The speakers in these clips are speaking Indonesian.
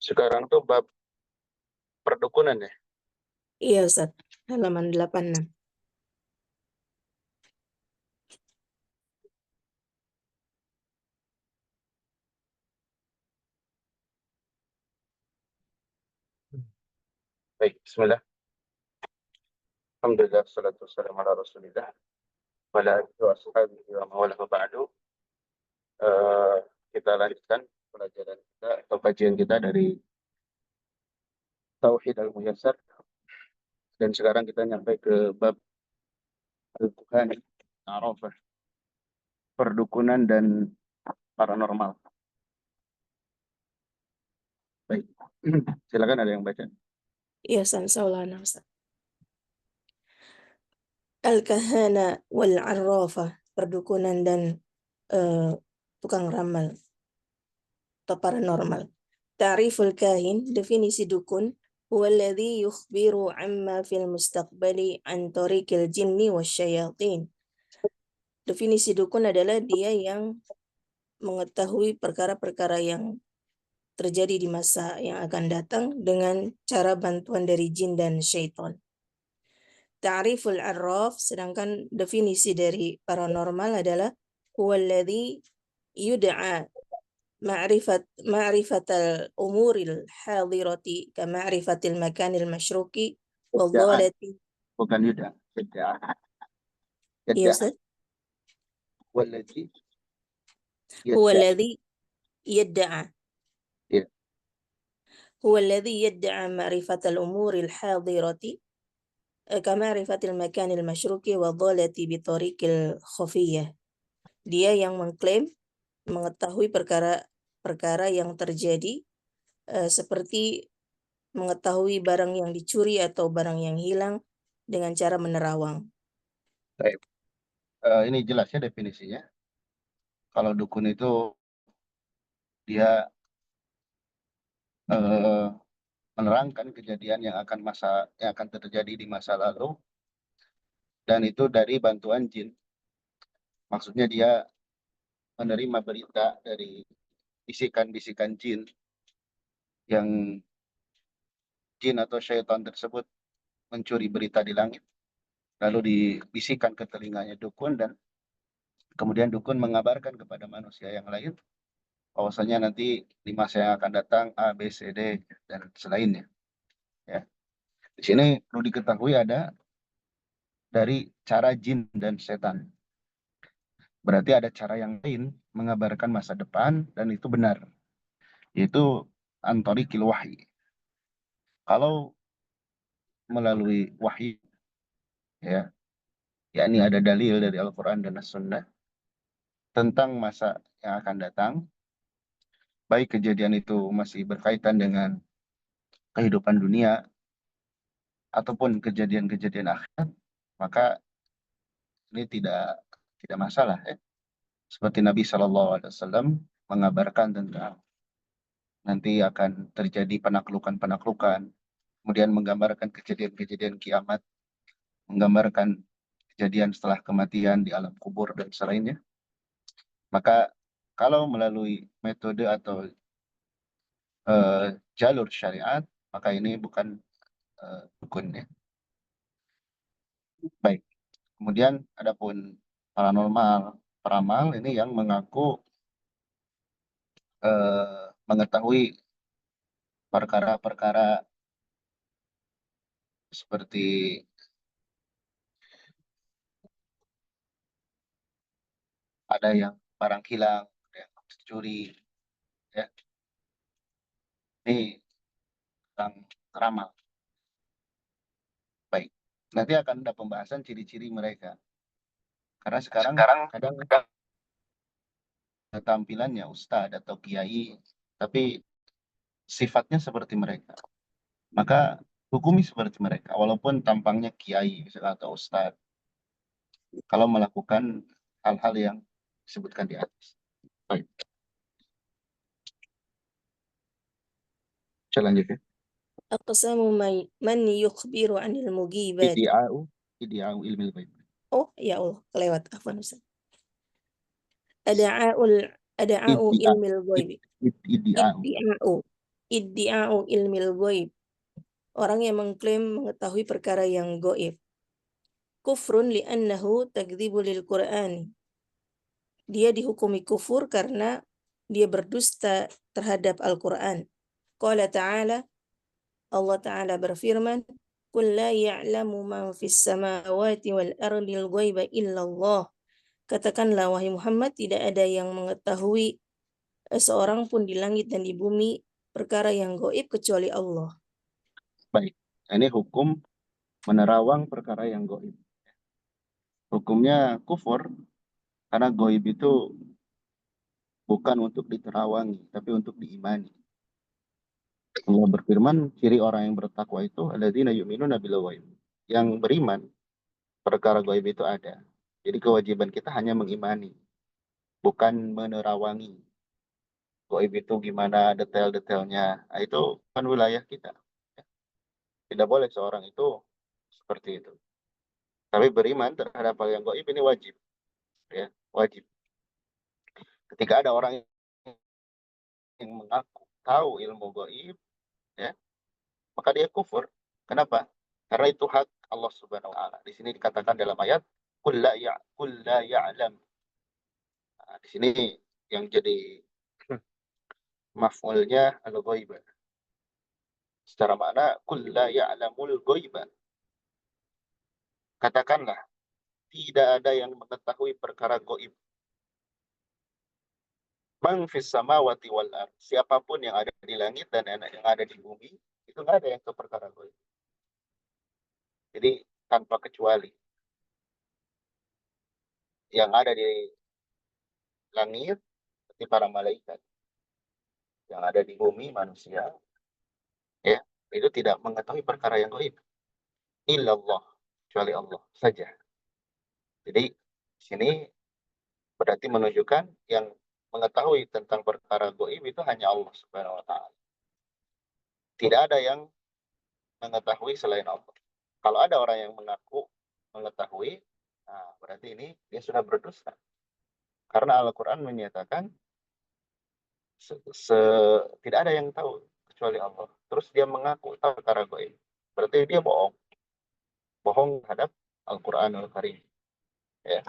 Sekarang tuh bab perdukunan ya. Iya Ustaz, halaman 86. Baik, bismillah. Alhamdulillah, salatu wassalamu ala rasulillah wa ala alihi wa ashabihi wa mawala ba'du. Kita lanjutkan pelajaran kita atau kajian kita dari Tauhid al-Muyassar, dan sekarang kita nyampe ke bab al-Kuhan, Arafah, perdukunan dan paranormal. Baik, silakan, ada yang baca. Iya Saulana Ustaz. Al-kahana wal arrafah, perdukunan dan tukang ramal atau paranormal. Ta'riful kahin, definisi dukun, huwa alladhi yukhbiru amma fil mustaqbali an tariqil jinni wasyayatin. Definisi dukun adalah dia yang mengetahui perkara-perkara yang terjadi di masa yang akan datang dengan cara bantuan dari jin dan syaitan. Ta'riful arraf, sedangkan definisi dari paranormal adalah huwa alladhi yud'a ma'rifatal umuril hadirati ka ma'rifatil makanil masyruki wal Yadda'a, dhalati. bukan yuda. Yadda'a. Iya Yadda'a. Ustaz. Walladhi Huwa yadda'a. alladhi yad'a Ya. huwa alladhi yad'a ma'rifatal umuril hadirati ka ma'rifatil makanil masyruki wal dhalati bi tariqil khafiyah. Dia yang mengklaim mengetahui perkara-perkara yang terjadi, seperti mengetahui barang yang dicuri atau barang yang hilang dengan cara menerawang. Baik. Ini jelas ya definisinya. Kalau dukun itu dia eh, menerangkan kejadian yang akan terjadi di masa lalu, dan itu dari bantuan jin. Maksudnya dia menerima berita dari bisikan-bisikan jin, yang jin atau syaitan tersebut mencuri berita di langit, lalu dibisikkan ke telinganya dukun, dan kemudian dukun mengabarkan kepada manusia yang lain bahwasanya nanti di masa yang akan datang A, B, C, D, dan selainnya. Ya. Di sini perlu diketahui ada dari cara jin dan setan. Berarti ada cara yang lain mengabarkan masa depan, dan itu benar. Yaitu antorikil wahyi. Kalau melalui wahyu, ya, yakni ada dalil dari Al-Quran dan As-Sunnah tentang masa yang akan datang, baik kejadian itu masih berkaitan dengan kehidupan dunia ataupun kejadian-kejadian akhirat, maka ini tidak masalah, ya. Seperti Nabi SAW mengabarkan tentang nanti akan terjadi penaklukan-penaklukan, kemudian menggambarkan kejadian-kejadian kiamat, menggambarkan kejadian setelah kematian di alam kubur dan selainnya. Maka kalau melalui metode atau jalur syariat, maka ini bukan dukun, ya. Baik. Kemudian adapun paranormal, peramal ini yang mengaku mengetahui perkara-perkara seperti ada yang barang hilang, ada yang dicuri, ya. Ini tentang ramal. Baik. Nanti akan ada pembahasan ciri-ciri mereka. Karena sekarang kadang tampilannya ustadz atau kiai, tapi sifatnya seperti mereka. Maka hukumi seperti mereka, walaupun tampangnya kiai atau ustadz, kalau melakukan hal-hal yang disebutkan di atas. Baik. Saya lanjut, ya. Aqsamu man yukhbiru 'anil mughibati. Idia'u ilmil ghaib. Oh, ya Allah, kelewat. Afwan Ustaz. Ada'a'u Iddia, ilmil ghaibi. iddia. Iddi'a'u ilmil ghaib. Orang yang mengklaim mengetahui perkara yang gaib. Kufrun li'annahu takdzibu lil Qur'an. Dia dihukumi kufur karena dia berdusta terhadap Al-Qur'an. Qala ta'ala, Allah Ta'ala berfirman, "Qul la ya'lamu man fis samawati wal ardil ghaiba illallah." Katakanlah wahai Muhammad, tidak ada yang mengetahui seorang pun di langit dan di bumi perkara yang gaib kecuali Allah. Baik, ini hukum menerawang perkara yang goib. Hukumnya kufur karena goib itu bukan untuk diterawangi, tapi untuk diimani. Allah berfirman, ciri orang yang bertakwa itu alladzina yu'minuna bil ghaib. Yang beriman, perkara gaib itu ada. Jadi kewajiban kita hanya mengimani, bukan menerawangi. Gaib itu gimana detail-detailnya, nah, itu kan wilayah kita. Tidak boleh seorang itu seperti itu. Tapi beriman terhadap hal yang gaib ini wajib, ya, wajib. Ketika ada orang yang mengaku tahu ilmu gaib, ya, maka dia kufur. Kenapa? Karena itu hak Allah Subhanahu wa taala. Di sini dikatakan dalam ayat qul la ya'lam. Nah, di sini yang jadi maf'ulnya al-ghaib. Secara makna qul la ya'lamul ghaiba. Katakanlah tidak ada yang mengetahui perkara gaib. Man fis samawati wal ard. Siapapun yang ada di langit dan yang ada di bumi, itu nggak ada yang ke perkara gaib. Jadi tanpa kecuali yang ada di langit seperti para malaikat, yang ada di bumi manusia, ya, itu tidak mengetahui perkara yang gaib. Illallah, kecuali Allah saja. Jadi sini berarti menunjukkan yang mengetahui tentang perkara gaib itu hanya Allah Subhanahu wa taala. Tidak ada yang mengetahui selain Allah. Kalau ada orang yang mengaku mengetahui, nah berarti ini dia sudah berdosa. Karena Al-Qur'an menyatakan tidak ada yang tahu kecuali Allah. Terus dia mengaku tahu perkara gaib. Berarti dia bohong. Bohong terhadap Al-Qur'anul Karim. Ya.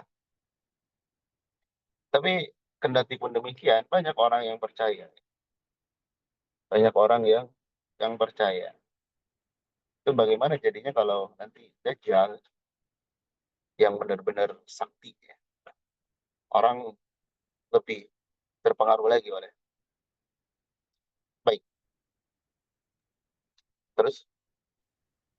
Tapi kendati pun demikian, banyak orang yang percaya. Banyak orang yang percaya. Itu bagaimana jadinya kalau nanti Dajjal yang benar-benar sakti, ya. Orang lebih terpengaruh lagi oleh. Baik. Terus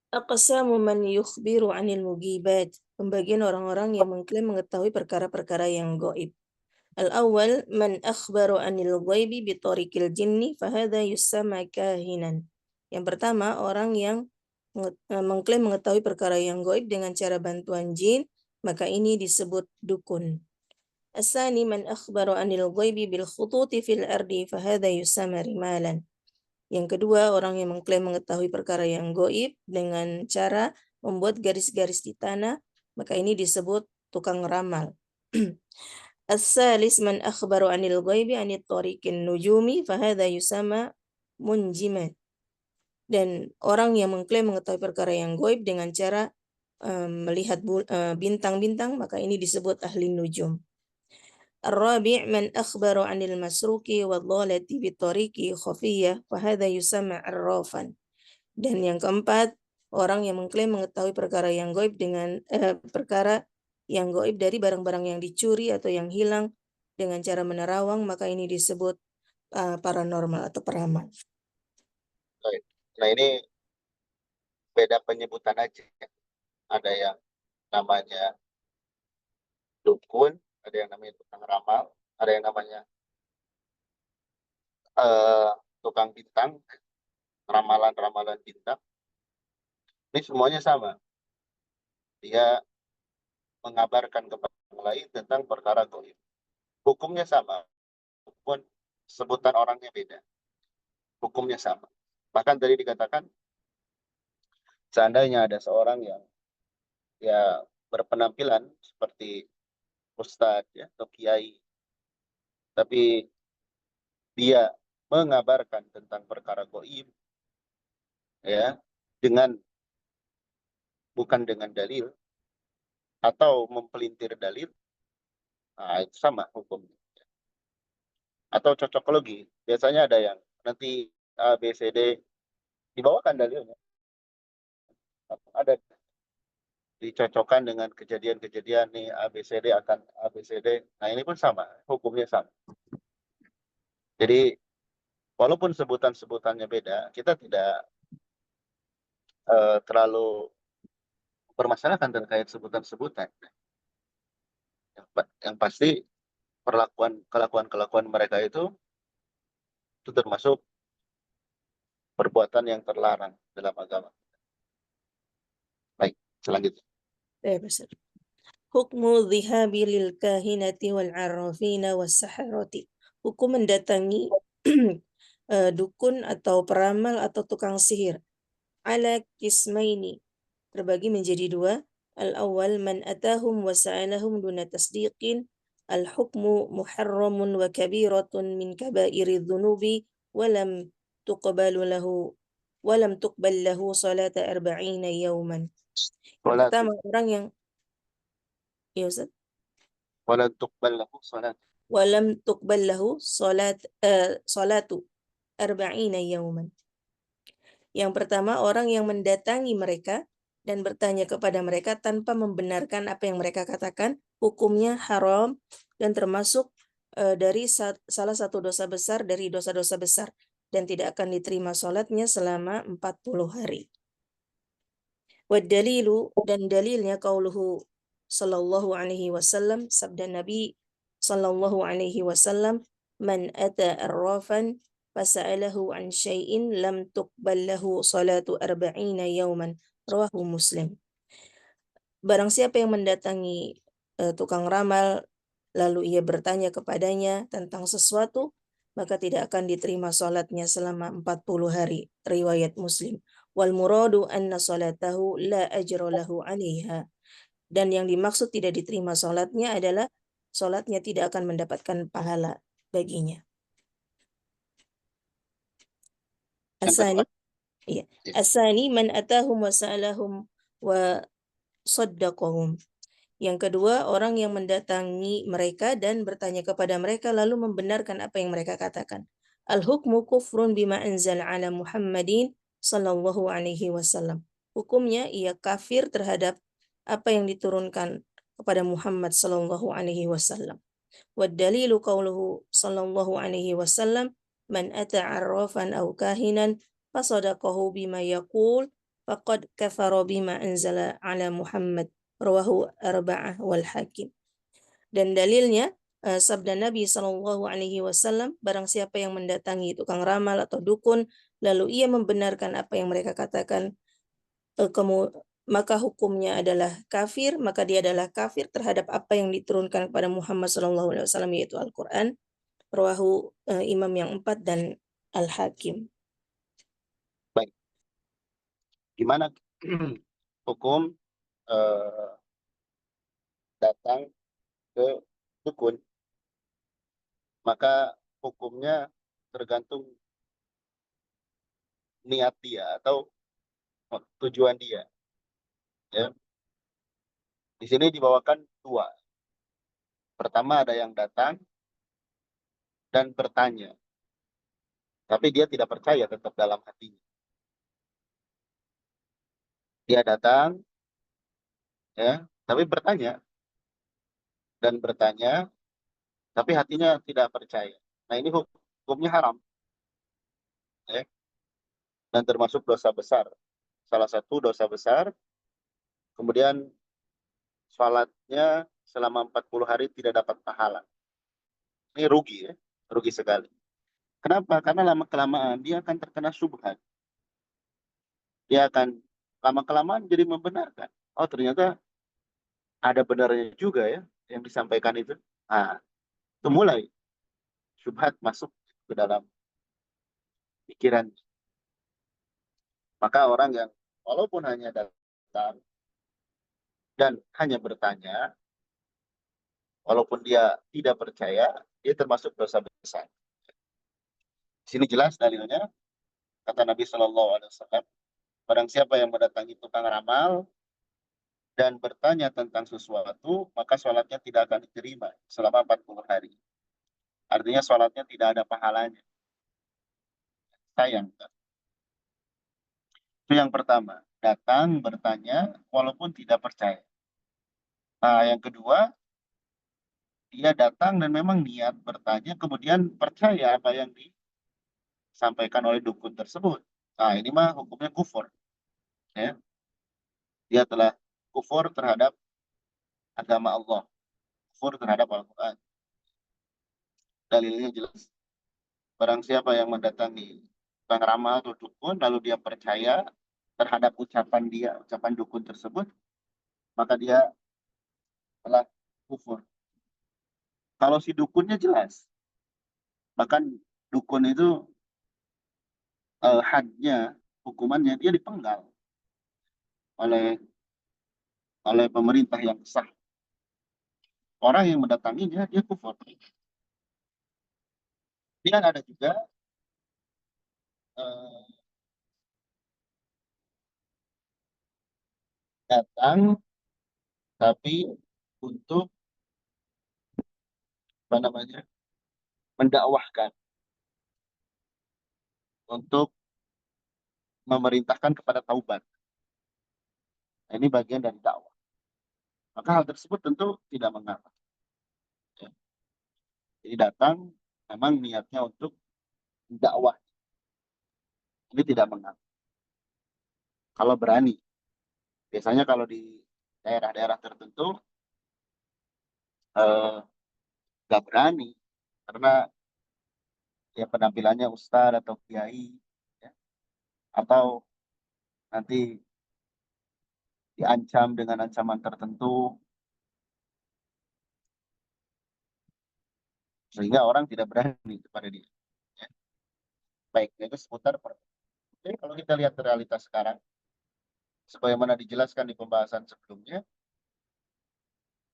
Aqsamu man yukhbiru 'anil mugibat. Pembagian orang-orang yang mengklaim mengetahui perkara-perkara yang gaib. Al-awwal man akhbaru 'anil ghaibi bi tariqil jinni fahadha yusamma kahinan. Yang pertama, orang yang mengklaim mengetahui perkara yang gaib dengan cara bantuan jin, maka ini disebut dukun. As-sani man akhbaru 'anil ghaibi bil khututi fil ardi fahadha yusamma rimalan. Yang kedua, orang yang mengklaim mengetahui perkara yang gaib dengan cara membuat garis-garis di tanah, maka ini disebut tukang ramal. As-salis man akhbaru 'anil ghaibi 'anit tariqin nujumi fahadha yusama munjiman. Dan orang yang mengklaim mengetahui perkara yang gaib dengan cara melihat bintang-bintang, maka ini disebut ahli nujum. Ar-rabi' man akhbaru 'anil masruqi wadh-dhalati bitariqi khafiyyah fahadha yusamma arrafan. Dan yang keempat, orang yang mengklaim mengetahui perkara yang gaib dengan perkara yang gaib dari barang-barang yang dicuri atau yang hilang dengan cara menerawang, maka ini disebut paranormal atau peramal. baik. Nah ini beda penyebutan aja. Ada yang namanya dukun, ada yang namanya tukang ramal, ada yang namanya tukang bintang, ramalan-ramalan bintang. Ini semuanya sama. Dia mengabarkan kepada orang lain tentang perkara gaib. Hukumnya sama, pun sebutan orangnya beda. Hukumnya sama. Bahkan tadi dikatakan, seandainya ada seorang yang ya berpenampilan seperti ustadz ya atau kiai, tapi dia mengabarkan tentang perkara gaib ya dengan bukan dengan dalil atau mempelintir dalil, nah itu sama hukumnya. Atau cocokologi, biasanya ada yang nanti A B C D dibawakan dalilnya, ada dicocokkan dengan kejadian-kejadian nih A B C D akan A B C D. Nah ini pun sama, hukumnya sama. Jadi walaupun sebutan-sebutannya beda, kita tidak terlalu permasalahkan terkait sebutan-sebutan. Yang pasti kelakuan mereka itu termasuk perbuatan yang terlarang dalam agama. Baik, selanjutnya. Ustaz. Hukmu dhihabi lil kahinati wal arrafina was saharati. Hukum mendatangi dukun atau peramal atau tukang sihir. Ala kismaini, terbagi menjadi dua. Al-awwal man atahum wa sa'alahum duna tasdiqin. Al-hukmu muharramun wa kabiratun min kabairi dhunubi walam tuqbalu lahu walam tuqbal lahu salata arba'ina yawman. Yang pertama, orang yang ya Ustaz, Wala tuqbal lahu salat. walam tuqbal lahu salatu arba'ina yawman. Yang pertama, orang yang mendatangi mereka dan bertanya kepada mereka tanpa membenarkan apa yang mereka katakan, hukumnya haram dan termasuk dari salah satu dosa besar dari dosa-dosa besar dan tidak akan diterima sholatnya selama 40 hari. Waddalilu, dan dalilnya qauluhu sallallahu alaihi wasallam, sabda Nabi sallallahu alaihi wasallam, man ata arrafan fasa'alahu an syai'in lam tuqbal lahu salatu arba'ina yawman, rawahu Muslim. Barang siapa yang mendatangi tukang ramal lalu ia bertanya kepadanya tentang sesuatu, maka tidak akan diterima salatnya selama 40 hari, riwayat Muslim. Wal muradu anna salatahu la ajra lahu 'alaiha. Dan yang dimaksud tidak diterima salatnya adalah salatnya tidak akan mendapatkan pahala baginya. Yang kedua, Asani, iya. Asani man atahum wa sa'alahum wa saddaqahum. Yang kedua, orang yang mendatangi mereka dan bertanya kepada mereka lalu membenarkan apa yang mereka katakan. Al-hukmu kufrun bima anzal ala Muhammadin sallallahu alaihi wasallam. Hukumnya ia kafir terhadap apa yang diturunkan kepada Muhammad sallallahu alaihi wasallam. Waddalilu qauluhu sallallahu alaihi wasallam, man ata arrafan aw kahinan fasadaqahu bima yaqul faqad kafara bima anzala ala Muhammad, rawahu arba'ah wal hakim. Dan dalilnya sabda Nabi Shallallahu alaihi wasallam, barang siapa yang mendatangi tukang ramal atau dukun lalu ia membenarkan apa yang mereka katakan, maka hukumnya adalah kafir, maka dia adalah kafir terhadap apa yang diturunkan kepada Muhammad Shallallahu alaihi wasallam, yaitu Al-Qur'an, rawahu Imam yang 4 dan Al-Hakim. baik. Gimana hukum datang ke dukun? Maka hukumnya tergantung niat dia atau tujuan dia. Ya. Di sini dibawakan dua. Pertama ada yang datang dan bertanya, tapi dia tidak percaya tetap dalam hatinya. Dia datang, ya, tapi bertanya dan bertanya, tapi hatinya tidak percaya. Nah ini hukumnya haram, ya, dan termasuk dosa besar. Salah satu dosa besar. Kemudian sholatnya selama 40 hari tidak dapat pahala. Ini rugi ya, rugi sekali. Kenapa? Karena lama-kelamaan dia akan terkena syubhat. Dia akan lama-kelamaan jadi membenarkan. Oh ternyata ada benarnya juga ya yang disampaikan itu. Nah, itu mulai syubhat masuk ke dalam pikiran. Maka orang yang walaupun hanya datang dan hanya bertanya, walaupun dia tidak percaya, dia termasuk dosa besar. Di sini jelas dalilnya, kata Nabi Shallallahu Alaihi Wasallam, barang siapa yang mendatangi tukang ramal dan bertanya tentang sesuatu, maka sholatnya tidak akan diterima selama 40 hari. Artinya sholatnya tidak ada pahalanya. Sayang. Itu yang pertama. Datang, bertanya, walaupun tidak percaya. Nah, yang kedua, dia datang dan memang niat bertanya, kemudian percaya apa yang disampaikan oleh dukun tersebut. Nah, ini mah hukumnya kufur. Ya. Dia telah kufur terhadap agama Allah. Kufur terhadap Al-Quran. Dalilnya jelas. Barang siapa yang mendatangi tukang ramal atau dukun, lalu dia percaya terhadap ucapan dia, ucapan dukun tersebut, maka dia telah kufur. Kalau si dukunnya jelas, bahkan dukun itu hadnya, hukumannya dia dipenggal oleh pemerintah yang sah. Orang yang mendatanginya dia kufur. Dan ada juga eh, datang tapi untuk apa namanya mendakwahkan, untuk memerintahkan kepada taubat. Nah, ini bagian dari dakwah. Maka hal tersebut tentu tidak mengapa. Ya. Jadi datang memang niatnya untuk dakwah. Ini tidak mengapa. Kalau berani, biasanya kalau di daerah-daerah tertentu nggak berani karena ya penampilannya ustadz atau kiai, ya, atau nanti diancam dengan ancaman tertentu sehingga orang tidak berani kepada dia. Ya. Baik, itu seputar Jadi kalau kita lihat realitas sekarang, sebagaimana dijelaskan di pembahasan sebelumnya,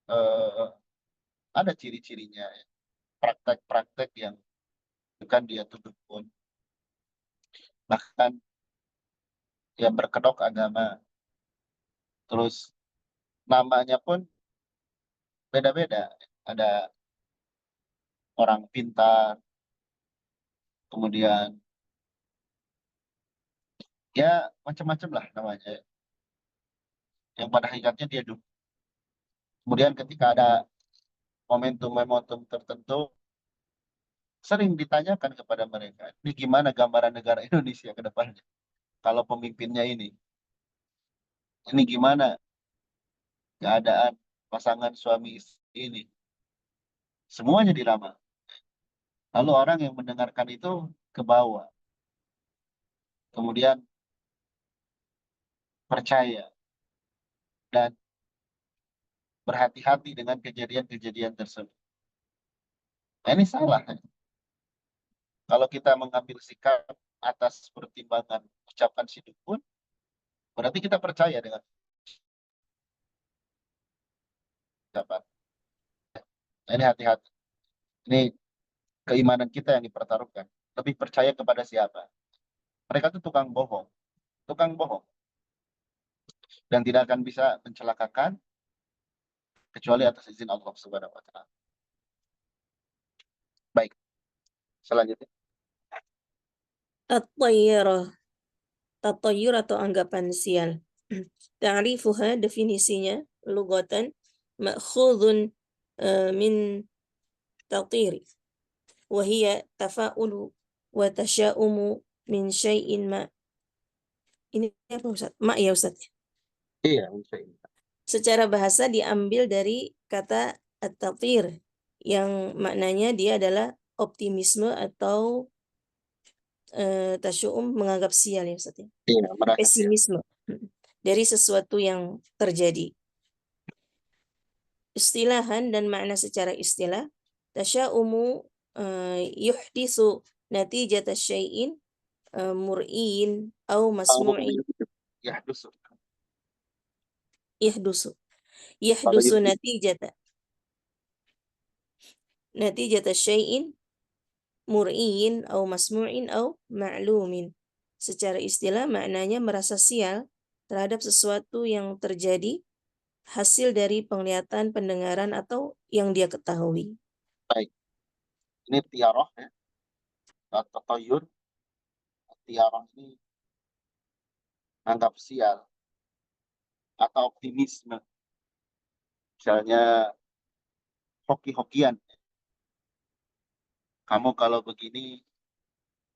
eh, ada ciri-cirinya, ya. Praktek-praktek yang bukan dia tutup pun, bahkan yang berkedok agama, terus namanya pun beda-beda. Ada orang pintar, kemudian ya macam-macam lah namanya, yang pada hakikatnya dia dukun. Kemudian ketika ada momentum-momentum tertentu, sering ditanyakan kepada mereka, ini gimana gambaran negara Indonesia ke depannya kalau pemimpinnya ini gimana keadaan pasangan suami istri ini, semuanya diramal. Lalu orang yang mendengarkan itu ke bawah, kemudian percaya dan berhati-hati dengan kejadian-kejadian tersebut. Nah, ini salah. Kalau kita mengambil sikap atas pertimbangan ucapan si dukun, berarti kita percaya dengan ucapan. Nah, ini hati-hati. Ini keimanan kita yang dipertaruhkan. Lebih percaya kepada siapa? Mereka itu tukang bohong. Tukang bohong. Dan tidak akan bisa mencelakakan kecuali atas izin Allah Subhanahu wa taala. Baik, selanjutnya. At-tayyarah, at-tayyur atau anggapan sial. Ta'rifuha, definisinya, lugatan, ma'khudun min tatiri. Wahia tafa'ulu wa tasya'umu min syai'in ma. Ini apa Ustaz? Ma ya Ustaz. Iya, insya Secara bahasa diambil dari kata at-tatir yang maknanya dia adalah optimisme atau tasyu'um, menganggap sial ya Ustaz ya. Iya, merahasia. Pesimisme dari sesuatu yang terjadi. Istilahan dan makna secara istilah, tasya'umu yuhdisu natijata syai'in mur'in au masmu'in Ya, dusuk. yahdusu. Yahdusu natijata syai'in mur'iyin au masmu'in au ma'lumin. Secara istilah maknanya merasa sial terhadap sesuatu yang terjadi hasil dari penglihatan, pendengaran, atau yang dia ketahui. Baik, ini tiaroh ya, atau toyur. Tiaroh ini anggap sial atau optimisme. Misalnya hoki-hokian. Kamu kalau begini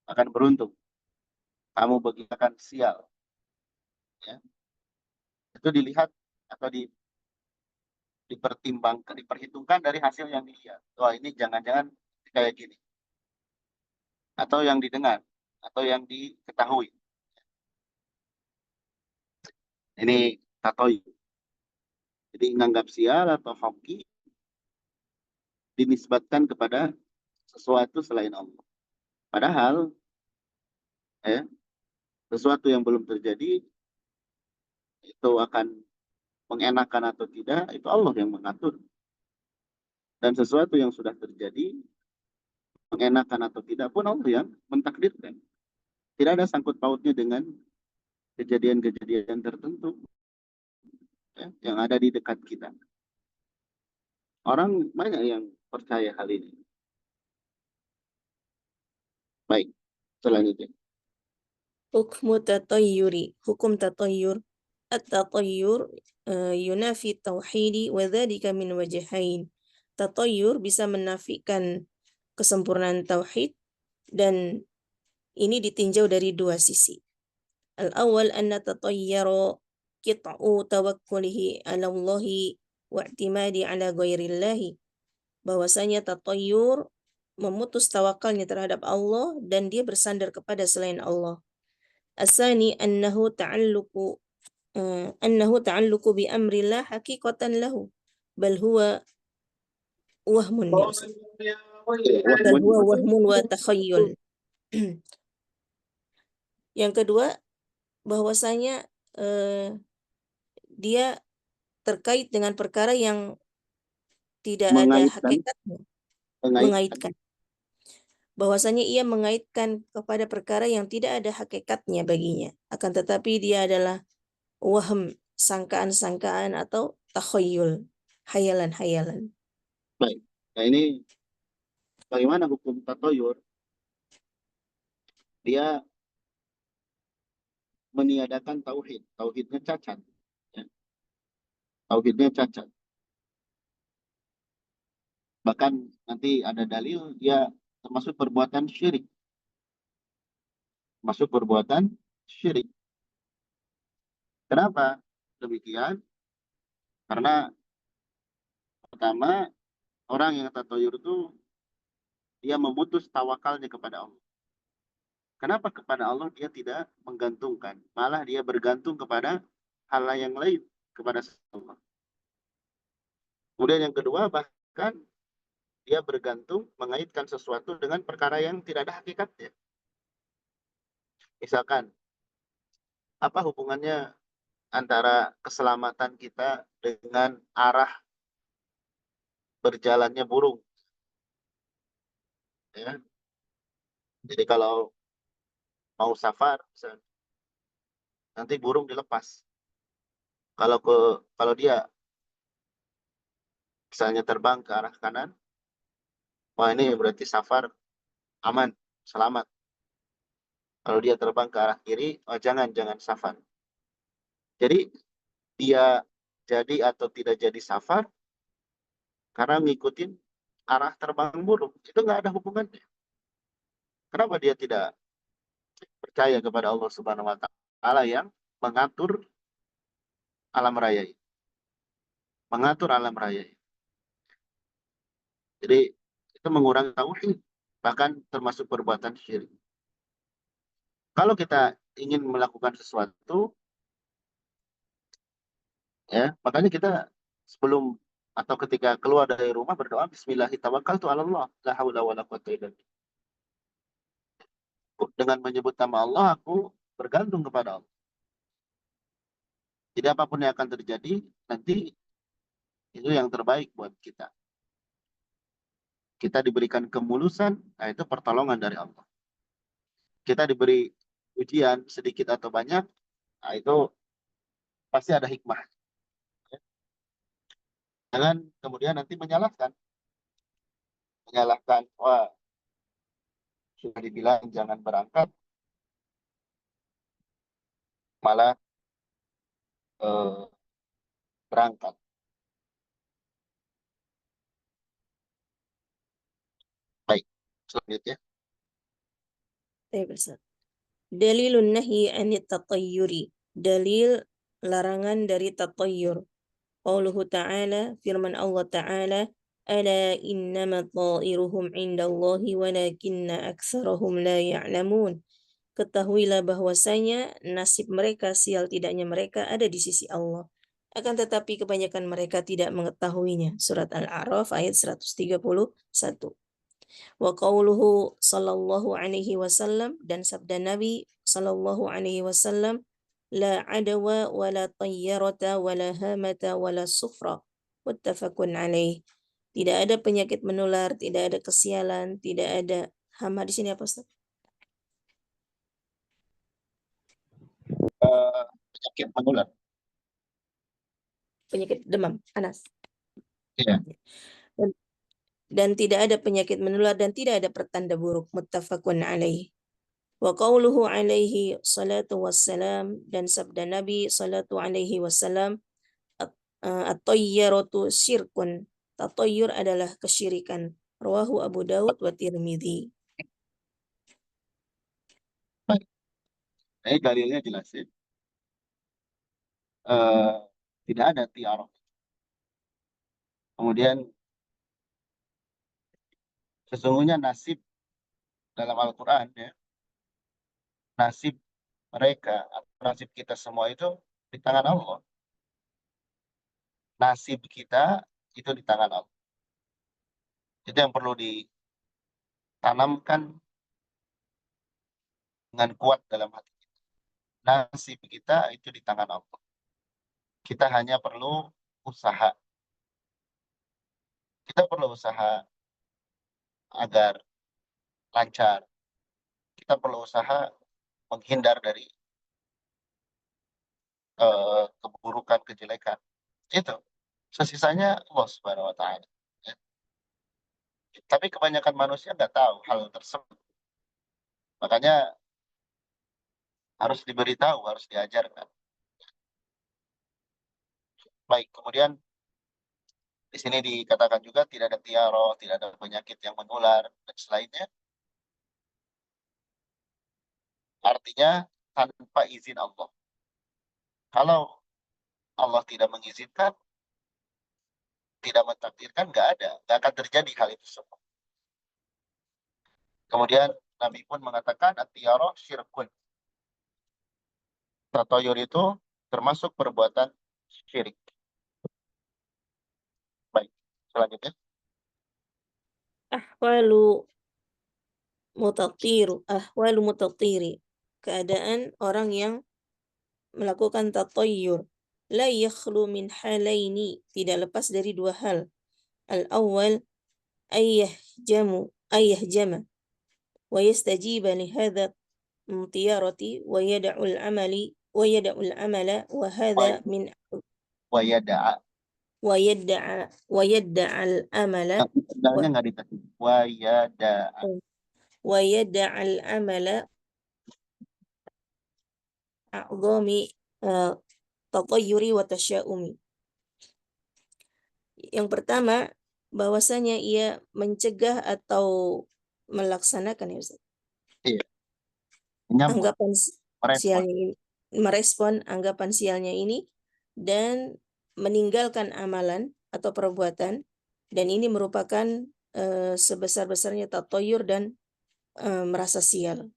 akan beruntung. Kamu begini akan sial. Ya. Itu dilihat atau diperhitungkan dari hasil yang dilihat. Wah, ini jangan-jangan kayak gini. Atau yang didengar, atau yang diketahui. Ini tatoi. Jadi menganggap sial atau hoki dinisbatkan kepada sesuatu selain Allah. Padahal sesuatu yang belum terjadi itu akan mengenakan atau tidak, itu Allah yang mengatur. Dan sesuatu yang sudah terjadi, mengenakan atau tidak pun Allah yang mentakdirkan. Tidak ada sangkut pautnya dengan kejadian-kejadian tertentu yang ada di dekat kita. Orang banyak yang percaya hal ini. Baik, selanjutnya. Hukmu tatayyuri, hukum tatayyur. At-tatayyur yunafi tauhidi wa dzalika min wajhain. Tatayyur bisa menafikan kesempurnaan tauhid dan ini ditinjau dari dua sisi. Al-awwal anna tatayyara qit'u tawakkulihi 'ala Allah wa i'timadi 'ala ghairillahi. Bahwasanya tatayyur memutus tawakalnya terhadap Allah dan dia bersandar kepada selain Allah. Asani annahu ta'alluqu bi amrillah haqiqatan lahu bal huwa wahmun ya Ustaz. Bal huwa wahmun wa takhayyul. Yang kedua bahwasanya dia terkait dengan perkara yang tidak ada hakikatnya, mengaitkan. Bahwasanya ia mengaitkan kepada perkara yang tidak ada hakikatnya baginya, akan tetapi dia adalah wahm, sangkaan-sangkaan atau takhayyul, hayalan-hayalan. Baik, nah ini bagaimana hukum tatoyur? Dia meniadakan tauhid, tauhidnya cacat. Ya. Tauhidnya cacat. Bahkan nanti ada dalil dia termasuk perbuatan syirik. Masuk perbuatan syirik. Kenapa demikian? Karena pertama, orang yang tatoyur itu dia memutus tawakalnya kepada Allah. Kenapa kepada Allah dia tidak menggantungkan? Malah dia bergantung kepada hal yang lain, kepada Allah. Kemudian yang kedua, bahkan dia bergantung mengaitkan sesuatu dengan perkara yang tidak ada hakikatnya. Misalkan, apa hubungannya antara keselamatan kita dengan arah berjalannya burung? Ya. Jadi kalau mau safar, nanti burung dilepas. Kalau dia misalnya terbang ke arah kanan, wah ini berarti safar aman, selamat. Kalau dia terbang ke arah kiri, oh jangan safar. Jadi dia jadi atau tidak jadi safar karena ngikutin arah terbang burung. Itu nggak ada hubungannya. Kenapa dia tidak percaya kepada Allah Subhanahu wa Ta'ala yang mengatur alam raya ini? Mengatur alam raya ini. Jadi itu mengurangi tauhid, bahkan termasuk perbuatan syirik. Kalau kita ingin melakukan sesuatu, ya makanya kita sebelum atau ketika keluar dari rumah berdoa Bismillahirrahmanirrahim, la haula wala quwwata illa billah. Dengan menyebut nama Allah, aku bergantung kepada Allah. Jadi apapun yang akan terjadi, nanti itu yang terbaik buat kita. Kita diberikan kemulusan, nah itu pertolongan dari Allah. Kita diberi ujian sedikit atau banyak, nah itu pasti ada hikmah. Jangan kemudian nanti menyalahkan, wah sudah dibilang jangan berangkat, malah berangkat. Baik, selanjutnya. Baik, Ustaz. Dalilun nahyi anit tatayyuri. Dalil larangan dari tatayyur. Qauluhu ta'ala, firman Allah Ta'ala, ala innama ta'iruhum indallahi walakinna aksarahum la ya'lamun. Ketahuilah bahwasanya nasib mereka, sial tidaknya mereka ada di sisi Allah. Akan tetapi kebanyakan mereka tidak mengetahuinya. Surat Al-A'raf ayat 131. Wa qauluhu sallallahu alaihi wasallam, dan sabda Nabi sallallahu alaihi wasallam, la adawa wa la tayyarata wa la hamata wa la sufra. Muttafaqun alaih. Tidak ada penyakit menular, tidak ada kesialan, tidak ada hama. Di sini apa, Ustaz? Penyakit menular. Penyakit demam, panas. Iya. Dan tidak ada penyakit menular dan tidak ada pertanda buruk. Muttafaqun alaih. Wa qauluhu alaihi salatu wassalam, dan sabda Nabi salatu alaihi wasallam, at-tayyaratu syirkun. Tatayyur adalah kesyirikan. Rawahu Abu Dawud wa Tirmidzi. Baik. Ini dalilnya jelas ya. Eh, tidak ada tiarah. Kemudian sesungguhnya nasib dalam Al-Quran ya, nasib mereka, nasib kita semua itu di tangan Allah. Nasib kita itu di tangan Allah. Itu yang perlu ditanamkan dengan kuat dalam hati kita. Nasib kita itu di tangan Allah. Kita hanya perlu usaha. Kita perlu usaha agar lancar. Kita perlu usaha menghindar dari keburukan, kejelekan. Itu. Sesisanya Allah Subhanahu wa Ta'ala. Ya. Tapi kebanyakan manusia nggak tahu hal tersebut. Makanya harus diberitahu, harus diajarkan. Baik, kemudian di sini dikatakan juga tidak ada tiaro, tidak ada penyakit yang menular dan selainnya. Artinya tanpa izin Allah. Kalau Allah tidak mengizinkan, tidak mentakdirkan, nggak akan terjadi hal itu semua. Kemudian Nabi pun mengatakan at-tiaro syirkun. Tatoyur itu termasuk perbuatan syirik. Baik, selanjutnya. Ahwalu mutatiri. Keadaan orang yang melakukan tatayyur. La yakhlu min halaini. Tidak lepas dari dua hal. Al-awwal jama wa yastajiba li hadha tiyarati wa yada'ul amala wa hadha min Wayada'a. al amala Sebenarnya nggak dikasih. Wayada'a. wa yada'al amala a'zami tatayyuri wa tasya'umi. Yang pertama, bahwasanya ia mencegah atau melaksanakan, ya Ustaz, Iya. Menyambut, anggapan merespon. sialnya ini, merespon anggapan sialnya ini dan meninggalkan amalan atau perbuatan, dan ini merupakan sebesar-besarnya tatoyur dan merasa sial.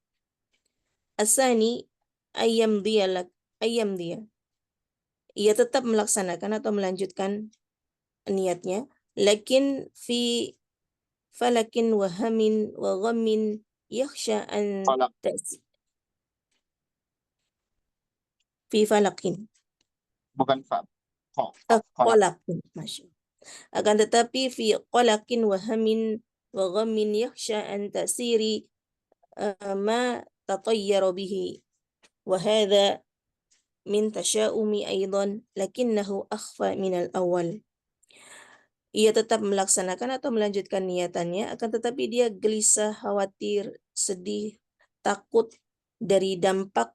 Asani ayam dia, ia tetap melaksanakan atau melanjutkan niatnya, lakin fi falakin wahamin wa ghammin yakhsha an Falak. fi falakin Bukan fa. falakin, masya Akan tetapi fi qalaqin wa hamin wa ghammin yakhsha an ta'siri ma tatayyara bihi wa hadha min tasyaumi aidan lakinnahu akhfa min al-awwal. Ia tetap melaksanakan atau melanjutkan niatannya, akan tetapi dia gelisah, khawatir, sedih, takut dari dampak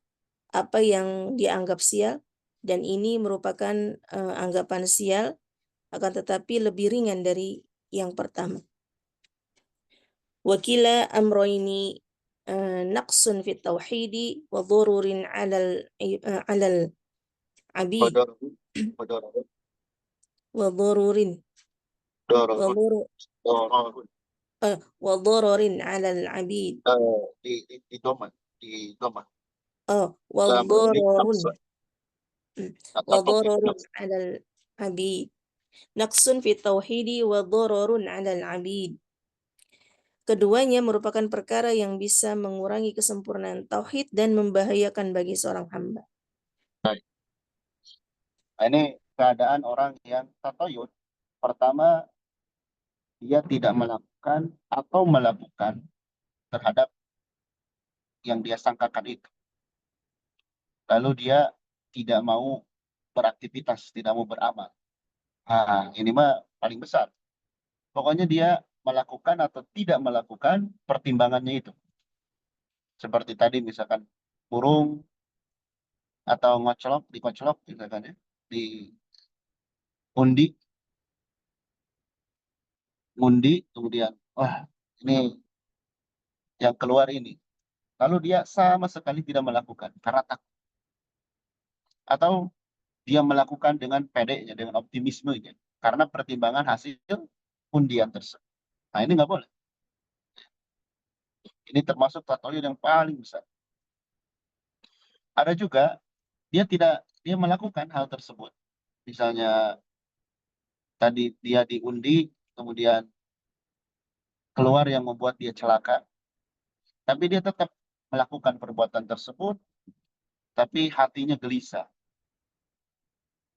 apa yang dia anggap sial, dan ini merupakan anggapan sial, akan tetapi lebih ringan dari yang pertama. Wakila amroini naqsun fit tauhidi wa dhururin alal abid Bodorun, wa dhururin wa dororun, dhuru- dororun. wa dhururin alal abid Di doma, di doma. wa Dalam ini dhururun nafsu wa atau topik dhururun nafsu. alal abid naqsun fit tauhidi wa dhururun alal abid. Keduanya merupakan perkara yang bisa mengurangi kesempurnaan tauhid dan membahayakan bagi seorang hamba. Nah, ini keadaan orang yang tatoyud. Pertama, dia tidak melakukan atau melakukan terhadap yang dia sangkakan itu. Lalu dia tidak mau beraktivitas, tidak mau beramal. Nah, ini mah paling besar. Pokoknya dia melakukan atau tidak melakukan pertimbangannya itu. Seperti tadi misalkan burung atau ngoclok, dikoclok misalkan ya, di undi, kemudian, wah ini yang keluar ini. Lalu dia sama sekali tidak melakukan karena takut. Atau dia melakukan dengan pedenya, dengan optimismenya. Karena pertimbangan hasil undian tersebut. Nah ini nggak boleh. Ini termasuk tatoyud yang paling besar. Ada juga dia melakukan hal tersebut. Misalnya tadi dia diundi, kemudian keluar yang membuat dia celaka, tapi dia tetap melakukan perbuatan tersebut, tapi hatinya gelisah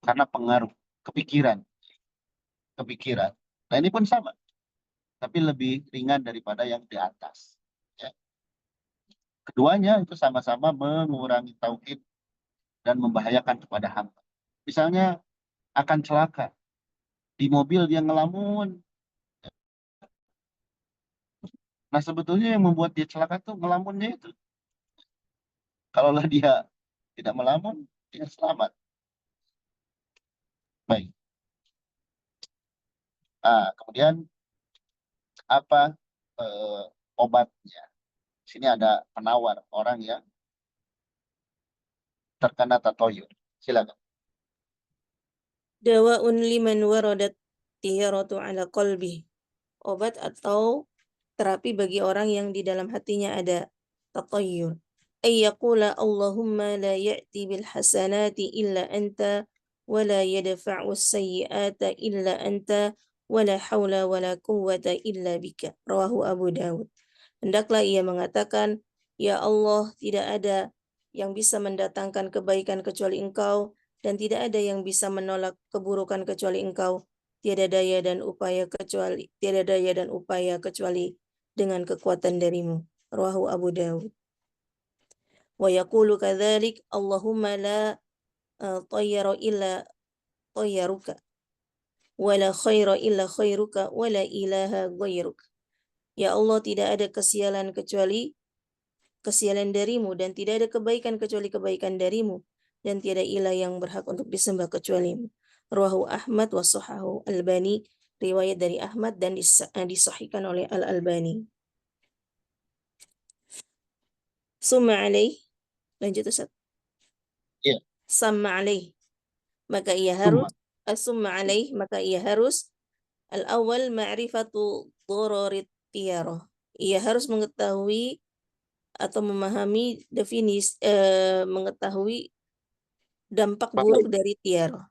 karena pengaruh kepikiran. Nah ini pun sama, tapi lebih ringan daripada yang di atas. Ya. Keduanya itu sama-sama mengurangi tauhid dan membahayakan kepada hamba. Misalnya akan celaka di mobil dia ngelamun. Nah sebetulnya yang membuat dia celaka tuh ngelamunnya itu. Kalaulah dia tidak melamun, dia selamat. Baik. Nah, kemudian apa obatnya? Di sini ada penawar orang yang terkena tatoyur. Silakan. Dawa'un liman waradat tiyaratu ala qalbih. Obat atau terapi bagi orang yang di dalam hatinya ada tatayyur. Ayyaqula Allahumma la ya'ti bil hasanati illa anta wa la yadfa'u sayyi'ata illa anta wa la hawla wa la quwwata illa bika. Rawahu Abu Dawud. Hendaklah ia mengatakan, Ya Allah, tidak ada yang bisa mendatangkan kebaikan kecuali Engkau, dan tidak ada yang bisa menolak keburukan kecuali Engkau. Tiada daya dan upaya kecuali dengan kekuatan darimu. Rawahu Abu Dawud. Wa yaqulu kadzalik Allahumma la tayyara illa tayyaruka wa la khaira illa khairuka wa la ilaha ghairuka. Ya Allah, tidak ada kesialan kecuali kesialan darimu, dan tidak ada kebaikan kecuali kebaikan darimu, dan tiada ilah yang berhak untuk disembah kecualimu. Rawahu Ahmad wa sahahu Albani, riwayat dari Ahmad dan disahihkan oleh Al-Albani. Summa alaih, lanjut Ustaz. Iya. Sama alaih, maka ia Summa. harus summa alaih, maka ia harus al-awwal ma'rifatu dhararit tiyarah. Ia harus mengetahui atau memahami mengetahui dampak buruk dari tiarah.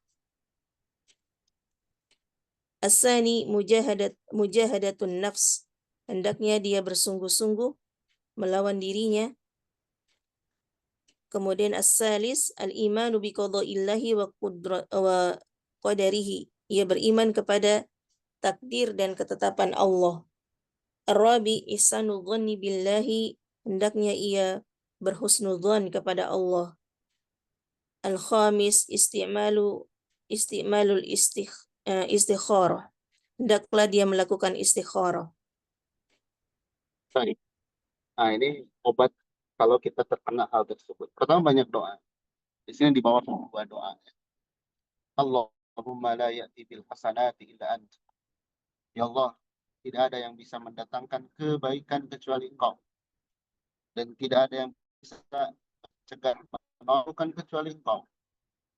Asani mujahadatun nafs. Hendaknya dia bersungguh-sungguh melawan dirinya. Kemudian as-salis al-imanu bi qadaillahi wa qadarihi. ia beriman kepada takdir dan ketetapan Allah. Ar-rabi ihsanu dhanni billahi, hendaknya ia berhusnudzon kepada Allah. Al-khamis istimalul istikharah, hendaklah dia melakukan istikharah. Baik. Nah, ini obat kalau kita terkena hal tersebut. Pertama, banyak doa. Di sini di bawah dua doa. Allahumma la ya'ti bil hasanati illa anta. Ya Allah, tidak ada yang bisa mendatangkan kebaikan kecuali Engkau. Dan tidak ada yang bisa cegah menolakkan kecuali Engkau.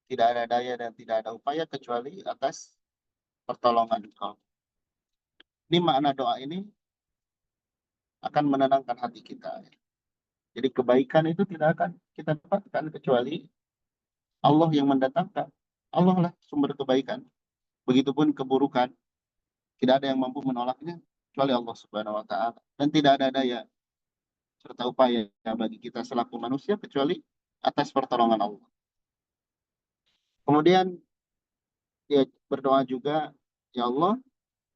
Tidak ada daya dan tidak ada upaya kecuali atas pertolongan Engkau. Ini makna doa ini akan menenangkan hati kita. Jadi kebaikan itu tidak akan kita dapatkan kecuali Allah yang mendatangkan. Allah lah sumber kebaikan. Begitupun keburukan. Tidak ada yang mampu menolaknya kecuali Allah Subhanahu wa taala. Dan tidak ada daya serta upaya bagi kita selaku manusia kecuali atas pertolongan Allah. Kemudian dia berdoa juga, ya Allah,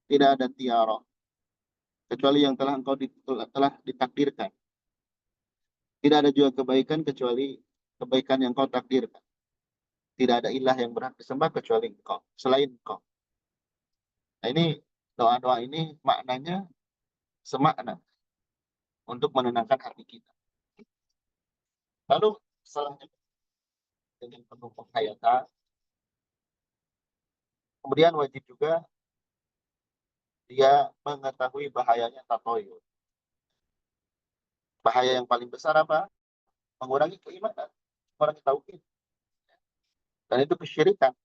tidak ada tiara kecuali yang telah Engkau telah ditakdirkan. Tidak ada juga kebaikan kecuali kebaikan yang Kau takdirkan. Tidak ada ilah yang berhak disembah kecuali Engkau, selain Engkau. Nah, ini doa-doa ini maknanya semakna untuk menenangkan hati kita. Lalu selanjutnya dengan penuh penghayatan, kemudian wajib juga dia mengetahui bahayanya tatoyur. Bahaya yang paling besar apa? Mengurangi keimanan, mengurangi tauhid. Dan itu kesyirikan.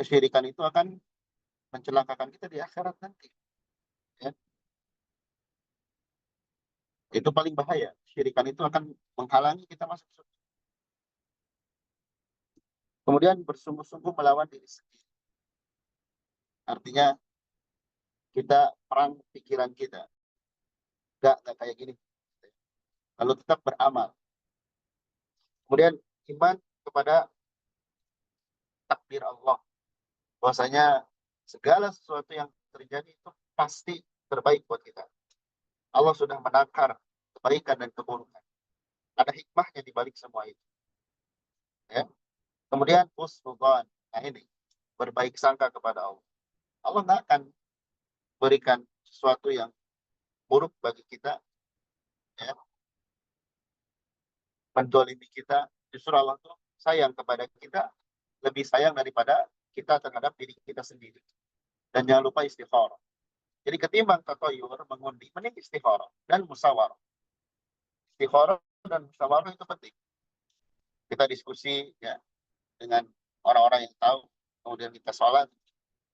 Kesyirikan itu akan mencelakakan kita di akhirat nanti. Ya. Itu paling bahaya. Kesyirikan itu akan menghalangi kita masuk surga. Kemudian bersungguh-sungguh melawan diri sendiri. Artinya kita perang pikiran kita. Enggak kayak gini. Lalu tetap beramal. Kemudian iman kepada takdir Allah. Bahwasanya segala sesuatu yang terjadi itu pasti terbaik buat kita. Allah sudah menakar kebaikan dan keburukan. Ada hikmahnya di balik semua itu. Ya. Kemudian husnudzon. Nah ini, berbaik sangka kepada Allah. Allah nggak akan berikan sesuatu yang buruk bagi kita, ya, mendolimi kita. Justru Allah tuh sayang kepada kita, lebih sayang daripada kita terhadap diri kita sendiri. Dan jangan lupa istikharah. Jadi ketimbang tatoyur mengundi, mending istikharah dan musyawarah. Istikharah dan musyawarah itu penting. Kita diskusi ya dengan orang-orang yang tahu, kemudian kita sholat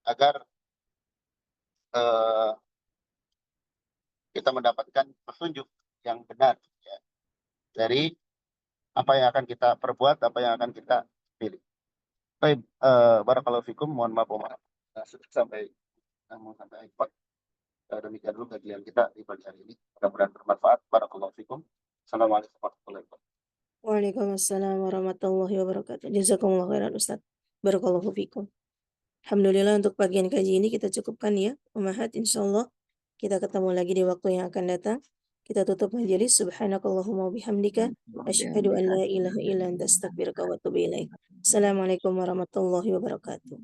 agar kita mendapatkan petunjuk yang benar ya, dari apa yang akan kita perbuat, apa yang akan kita pilih. Baik, barakallahu fikum, mohon maaf sampai ikhwan. Demikian dulu kajian kita di pagi hari ini. Mudah-mudahan bermanfaat. Barakallahu fikum. Assalamualaikum warahmatullahi wabarakatuh. Waalaikumsalam warahmatullahi wabarakatuh. Jazakumullah khairan Ustaz. Barakallahu fikum. Alhamdulillah untuk bagian kaji ini kita cukupkan ya. Umahat, insyaallah kita ketemu lagi di waktu yang akan datang. Kita tutup majelis. Subhanakallahumma bihamdika asyhadu an la ilaha illa anta astaghfiruka wa atubu ilaik. Assalamualaikum warahmatullahi wabarakatuh.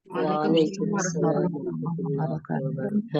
Waalaikumsalam warahmatullahi wabarakatuh.